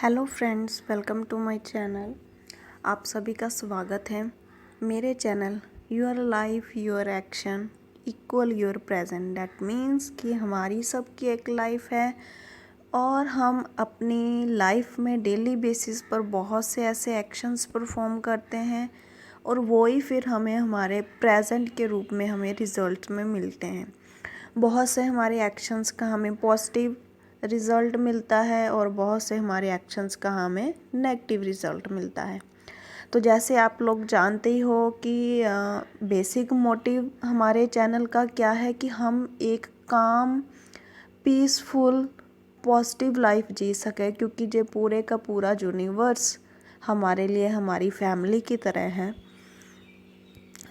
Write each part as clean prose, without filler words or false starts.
Hello friends, welcome to my channel. आप सभी का स्वागत है मेरे channel your life your action equal your present. That means कि हमारी सबकी एक लाइफ है और हम अपनी लाइफ में डेली बेसिस पर बहुत से ऐसे एक्शंस परफॉर्म करते हैं और वो ही फिर हमें हमारे प्रेजेंट के रूप में हमें रिज़ल्ट में मिलते हैं। बहुत से हमारे एक्शंस का हमें पॉजिटिव रिज़ल्ट मिलता है और बहुत से हमारे एक्शंस का हमें नेगेटिव रिज़ल्ट मिलता है। तो जैसे आप लोग जानते ही हो कि बेसिक मोटिव हमारे चैनल का क्या है कि हम एक काम पीसफुल पॉजिटिव लाइफ जी सके, क्योंकि जो पूरे का पूरा यूनिवर्स हमारे लिए हमारी फैमिली की तरह है।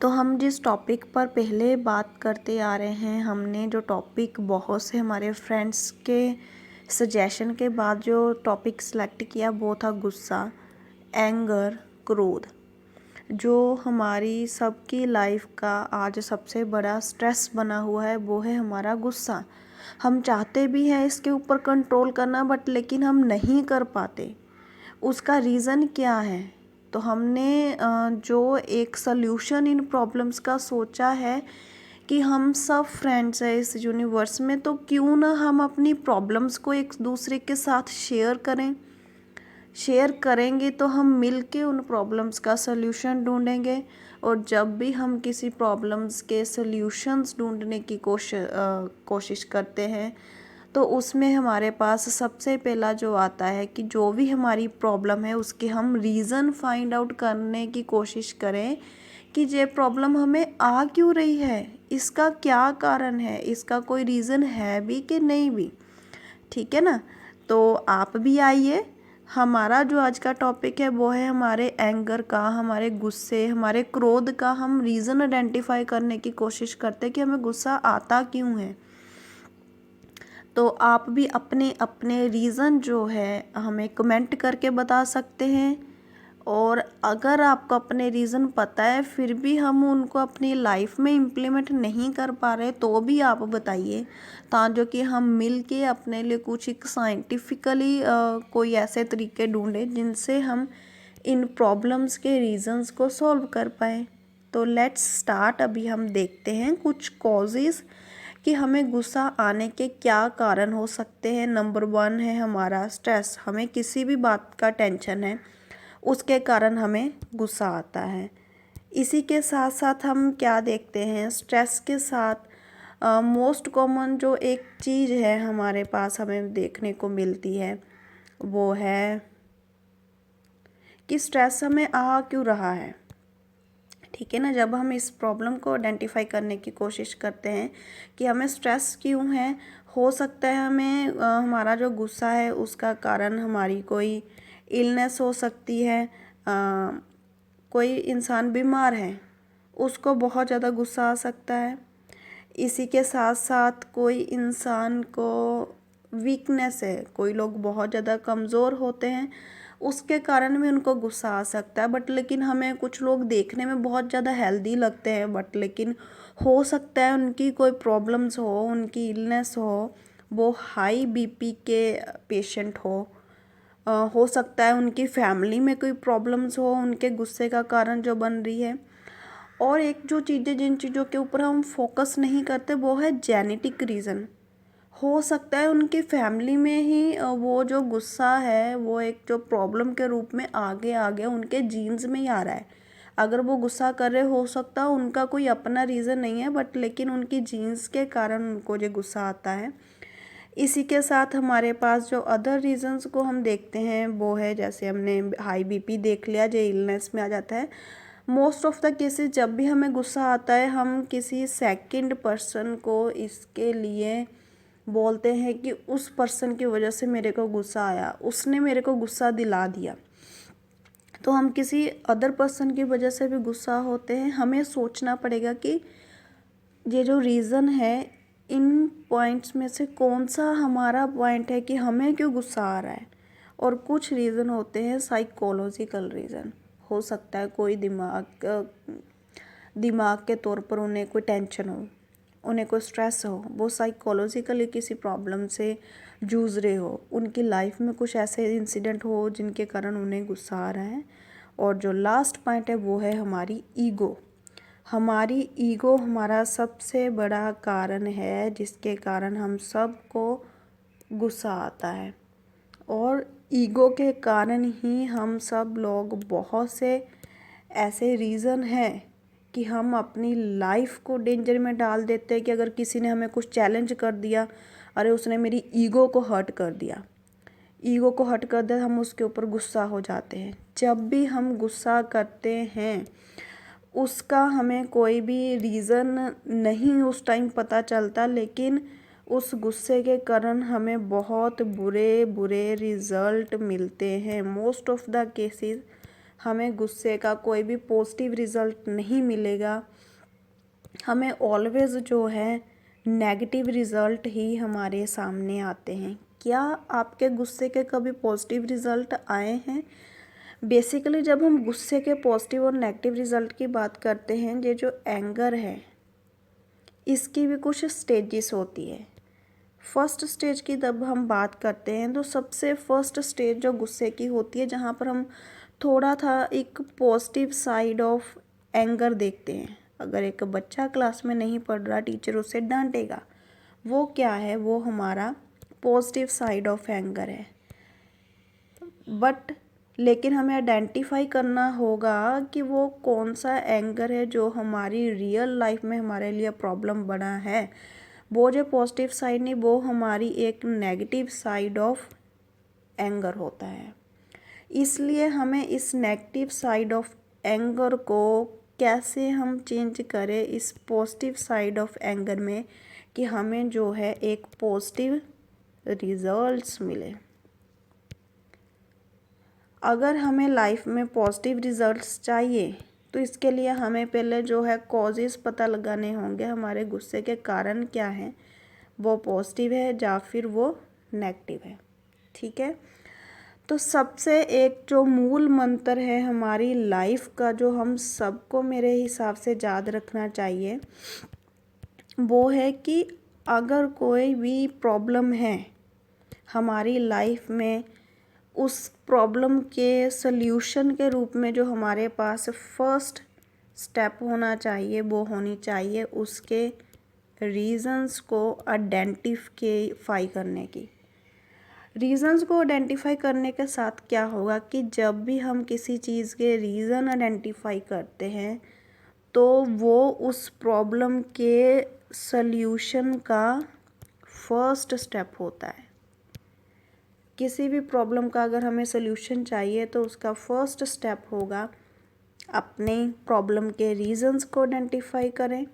तो हम जिस टॉपिक पर पहले बात करते आ रहे हैं, हमने जो टॉपिक बहुत से हमारे फ्रेंड्स के सजेशन के बाद जो टॉपिक सेलेक्ट किया वो था गुस्सा, एंगर, क्रोध। जो हमारी सबकी लाइफ का आज सबसे बड़ा स्ट्रेस बना हुआ है वो है हमारा गुस्सा। हम चाहते भी हैं इसके ऊपर कंट्रोल करना, बट लेकिन हम नहीं कर पाते। उसका रीज़न क्या है? तो हमने जो एक सल्यूशन इन प्रॉब्लम्स का सोचा है कि हम सब फ्रेंड्स हैं इस यूनिवर्स में, तो क्यों ना हम अपनी प्रॉब्लम्स को एक दूसरे के साथ शेयर करें। शेयर करेंगे तो हम मिल के उन प्रॉब्लम्स का सल्यूशन ढूंढेंगे। और जब भी हम किसी प्रॉब्लम्स के सल्यूशंस ढूंढने की कोशिश करते हैं, तो उसमें हमारे पास सबसे पहला जो आता है कि जो भी हमारी प्रॉब्लम है उसके हम रीज़न फाइंड आउट करने की कोशिश करें कि ये प्रॉब्लम हमें आ क्यों रही है, इसका क्या कारण है, इसका कोई रीज़न है भी कि नहीं भी। ठीक है ना। तो आप भी आइए। हमारा जो आज का टॉपिक है वो है हमारे एंगर का, हमारे गुस्से, हमारे क्रोध का हम रीज़न आइडेंटिफाई करने की कोशिश करते हैं कि हमें गुस्सा आता क्यों है। तो आप भी अपने अपने रीज़न जो है हमें कमेंट करके बता सकते हैं। और अगर आपको अपने रीज़न पता है फिर भी हम उनको अपनी लाइफ में इम्प्लीमेंट नहीं कर पा रहे, तो भी आप बताइए, ताकि कि हम मिल के अपने लिए कुछ एक साइंटिफिकली कोई ऐसे तरीके ढूंढें जिनसे हम इन प्रॉब्लम्स के रीज़न्स को सॉल्व कर पाए। तो लेट्स स्टार्ट। अभी हम देखते हैं कुछ कॉजेज़ कि हमें गुस्सा आने के क्या कारण हो सकते हैं। नंबर 1 है हमारा स्ट्रेस। हमें किसी भी बात का टेंशन है, उसके कारण हमें गुस्सा आता है। इसी के साथ साथ हम क्या देखते हैं, स्ट्रेस के साथ मोस्ट कॉमन जो एक चीज़ है हमारे पास हमें देखने को मिलती है वो है कि स्ट्रेस हमें आ क्यों रहा है। ठीक है ना। जब हम इस प्रॉब्लम को आइडेंटिफाई करने की कोशिश करते हैं कि हमें स्ट्रेस क्यों है, हो सकता है हमें हमारा जो गुस्सा है उसका कारण हमारी कोई इलनेस हो सकती है। कोई इंसान बीमार है, उसको बहुत ज़्यादा गुस्सा आ सकता है। इसी के साथ साथ कोई इंसान को वीकनेस है, कोई लोग बहुत ज़्यादा कमज़ोर होते हैं, उसके कारण भी उनको गुस्सा आ सकता है। बट लेकिन हमें कुछ लोग देखने में बहुत ज़्यादा हेल्दी लगते हैं, बट लेकिन हो सकता है उनकी कोई प्रॉब्लम्स हो, उनकी इलनेस हो, वो हाई बीपी के पेशेंट हो सकता है उनकी फैमिली में कोई प्रॉब्लम्स हो उनके गुस्से का कारण जो बन रही है। और एक जो चीज़ें जिन चीज़ों के ऊपर हम फोकस नहीं करते वो है जेनेटिक रीज़न। हो सकता है उनकी फैमिली में ही वो जो गुस्सा है वो एक जो प्रॉब्लम के रूप में आगे आगे उनके जीन्स में ही आ रहा है। अगर वो गुस्सा कर रहे, हो सकता है उनका कोई अपना रीज़न नहीं है, बट लेकिन उनकी जीन्स के कारण उनको ये गुस्सा आता है। इसी के साथ हमारे पास जो अदर रीज़न्स को हम देखते हैं वो है, जैसे हमने हाई बीपी देख लिया, जो इलनेस में आ जाता है। मोस्ट ऑफ द केसेस जब भी हमें गुस्सा आता है हम किसी सेकंड पर्सन को इसके लिए बोलते हैं कि उस पर्सन की वजह से मेरे को गुस्सा आया, उसने मेरे को गुस्सा दिला दिया। तो हम किसी अदर पर्सन की वजह से भी गुस्सा होते हैं। हमें सोचना पड़ेगा कि ये जो रीज़न है इन पॉइंट्स में से कौन सा हमारा पॉइंट है कि हमें क्यों गुस्सा आ रहा है। और कुछ रीज़न होते हैं साइकोलॉजिकल रीज़न। हो सकता है कोई दिमाग के तौर पर उन्हें कोई टेंशन हो, उन्हें कोई स्ट्रेस हो, वो साइकोलॉजिकली किसी प्रॉब्लम से जूझ रहे हो, उनकी लाइफ में कुछ ऐसे इंसिडेंट हो जिनके कारण उन्हें गुस्सा आ रहा है। और जो लास्ट पॉइंट है वो है हमारी ईगो। हमारी ईगो हमारा सबसे बड़ा कारण है जिसके कारण हम सबको गुस्सा आता है। और ईगो के कारण ही हम सब लोग बहुत से ऐसे रीज़न हैं कि हम अपनी लाइफ को डेंजर में डाल देते हैं कि अगर किसी ने हमें कुछ चैलेंज कर दिया, अरे उसने मेरी ईगो को हर्ट कर दिया, ईगो को हर्ट कर दिया, हम उसके ऊपर गुस्सा हो जाते हैं। जब भी हम गुस्सा करते हैं उसका हमें कोई भी रीज़न नहीं उस टाइम पता चलता, लेकिन उस गुस्से के कारण हमें बहुत बुरे बुरे रिज़ल्ट मिलते हैं। मोस्ट ऑफ द केसेस हमें गुस्से का कोई भी पॉजिटिव रिज़ल्ट नहीं मिलेगा, हमें ऑलवेज़ जो है नेगेटिव रिज़ल्ट ही हमारे सामने आते हैं। क्या आपके गुस्से के कभी पॉजिटिव रिज़ल्ट आए हैं? बेसिकली जब हम गुस्से के पॉजिटिव और नेगेटिव रिज़ल्ट की बात करते हैं, ये जो एंगर है इसकी भी कुछ स्टेजेस होती है। फर्स्ट स्टेज की जब हम बात करते हैं तो सबसे फर्स्ट स्टेज जो गुस्से की होती है, जहाँ पर हम थोड़ा था एक पॉजिटिव साइड ऑफ एंगर देखते हैं। अगर एक बच्चा क्लास में नहीं पढ़ रहा, टीचर उसे डांटेगा, वो क्या है, वो हमारा पॉजिटिव साइड ऑफ एंगर है। बट लेकिन हमें आइडेंटिफाई करना होगा कि वो कौन सा एंगर है जो हमारी रियल लाइफ में हमारे लिए प्रॉब्लम बना है। वो जो पॉजिटिव साइड नहीं, वो हमारी एक नेगेटिव साइड ऑफ एंगर होता है। इसलिए हमें इस नेगेटिव साइड ऑफ एंगर को कैसे हम चेंज करें इस पॉजिटिव साइड ऑफ एंगर में, कि हमें जो है एक पॉजिटिव रिजल्ट्स मिले। अगर हमें लाइफ में पॉजिटिव रिजल्ट्स चाहिए तो इसके लिए हमें पहले जो है कॉजेज़ पता लगाने होंगे, हमारे गुस्से के कारण क्या हैं, वो पॉजिटिव है या फिर वो नेगेटिव है। ठीक है, तो सबसे एक जो मूल मंत्र है हमारी लाइफ का, जो हम सबको मेरे हिसाब से याद रखना चाहिए, वो है कि अगर कोई भी प्रॉब्लम है हमारी लाइफ में, उस प्रॉब्लम के सल्यूशन के रूप में जो हमारे पास फर्स्ट स्टेप होना चाहिए, वो होनी चाहिए उसके रीज़न्स को आइडेंटिफाई करने की। रीज़न्स को आइडेंटिफाई करने के साथ क्या होगा कि जब भी हम किसी चीज़ के रीज़न आइडेंटिफाई करते हैं तो वो उस प्रॉब्लम के सल्यूशन का फर्स्ट स्टेप होता है। किसी भी प्रॉब्लम का अगर हमें सल्यूशन चाहिए तो उसका फर्स्ट स्टेप होगा अपने प्रॉब्लम के रीज़न्स को आइडेंटिफाई करें।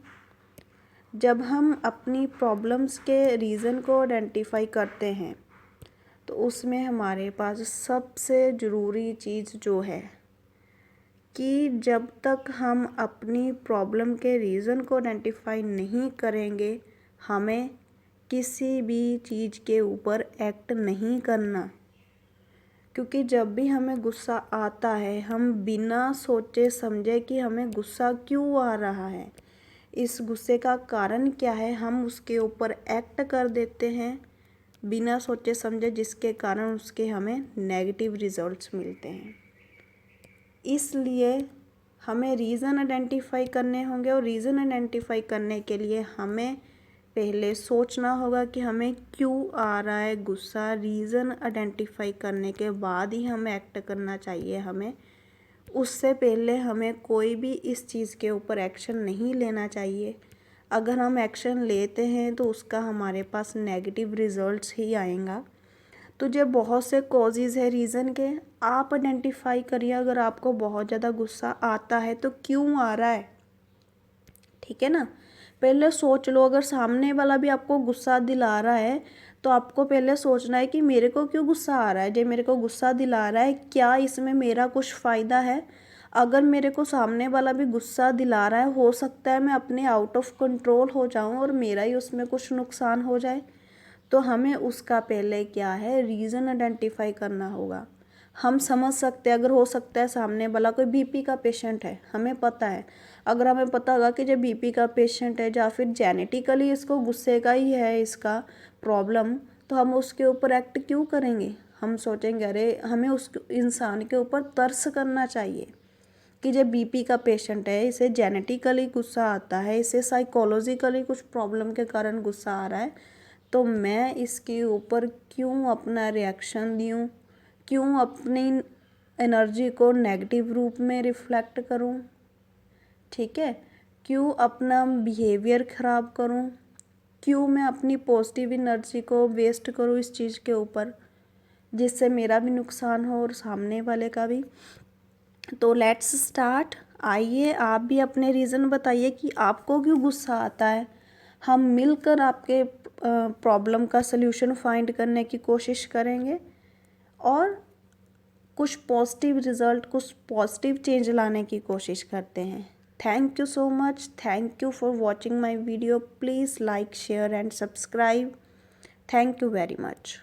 जब हम अपनी प्रॉब्लम्स के रीज़न को आइडेंटिफाई करते हैं तो उसमें हमारे पास सबसे ज़रूरी चीज़ जो है कि जब तक हम अपनी प्रॉब्लम के रीज़न को आइडेंटिफाई नहीं करेंगे, हमें किसी भी चीज़ के ऊपर एक्ट नहीं करना। क्योंकि जब भी हमें गुस्सा आता है, हम बिना सोचे समझे कि हमें गुस्सा क्यों आ रहा है, इस गुस्से का कारण क्या है, हम उसके ऊपर एक्ट कर देते हैं बिना सोचे समझे, जिसके कारण उसके हमें नेगेटिव रिजल्ट्स मिलते हैं। इसलिए हमें रीज़न आइडेंटिफाई करने होंगे, और रीज़न आइडेंटिफाई करने के लिए हमें पहले सोचना होगा कि हमें क्यों आ रहा है गुस्सा। रीज़न आइडेंटिफाई करने के बाद ही हमें एक्ट करना चाहिए। हमें उससे पहले हमें कोई भी इस चीज़ के ऊपर एक्शन नहीं लेना चाहिए। अगर हम एक्शन लेते हैं तो उसका हमारे पास नेगेटिव रिजल्ट्स ही आएगा। तो जो बहुत से कॉजेज़ है रीज़न के, आप आइडेंटिफाई करिए। अगर आपको बहुत ज़्यादा गुस्सा आता है तो क्यों आ रहा है, ठीक है ना। पहले सोच लो, अगर सामने वाला भी आपको गुस्सा दिला रहा है तो आपको पहले सोचना है कि मेरे को क्यों गुस्सा आ रहा है। जो मेरे को गुस्सा दिला रहा है, क्या इसमें मेरा कुछ फ़ायदा है। अगर मेरे को सामने वाला भी गुस्सा दिला रहा है, हो सकता है मैं अपने आउट ऑफ कंट्रोल हो जाऊं और मेरा ही उसमें कुछ नुकसान हो जाए। तो हमें उसका पहले क्या है, रीज़न आइडेंटिफाई करना होगा। हम समझ सकते हैं, अगर हो सकता है सामने वाला कोई बीपी का पेशेंट है, हमें पता है अगर हमें पता होगा कि जो बीपी का पेशेंट है या फिर जेनेटिकली इसको गुस्से का ही है इसका प्रॉब्लम, तो हम उसके ऊपर एक्ट क्यों करेंगे? हम सोचेंगे अरे हमें उस इंसान के ऊपर तरस करना चाहिए कि जो बीपी का पेशेंट है इसे जेनेटिकली गुस्सा आता है, इसे साइकोलॉजिकली कुछ प्रॉब्लम के कारण गुस्सा आ रहा है, तो मैं इसके ऊपर क्यों अपना रिएक्शन दूँ, क्यों अपनी एनर्जी को नेगेटिव रूप में रिफ्लेक्ट करूँ, ठीक है, क्यों अपना बिहेवियर ख़राब करूँ, क्यों मैं अपनी पॉजिटिव एनर्जी को वेस्ट करूँ इस चीज़ के ऊपर जिससे मेरा भी नुकसान हो और सामने वाले का भी। तो लेट्स स्टार्ट। आइए आप भी अपने रीज़न बताइए कि आपको क्यों गुस्सा आता है। हम मिलकर आपके प्रॉब्लम का सल्यूशन फाइंड करने की कोशिश करेंगे और कुछ पॉजिटिव रिज़ल्ट, कुछ पॉजिटिव चेंज लाने की कोशिश करते हैं। Thank you so much. Thank you for watching my video. Please like, share and subscribe. Thank you very much.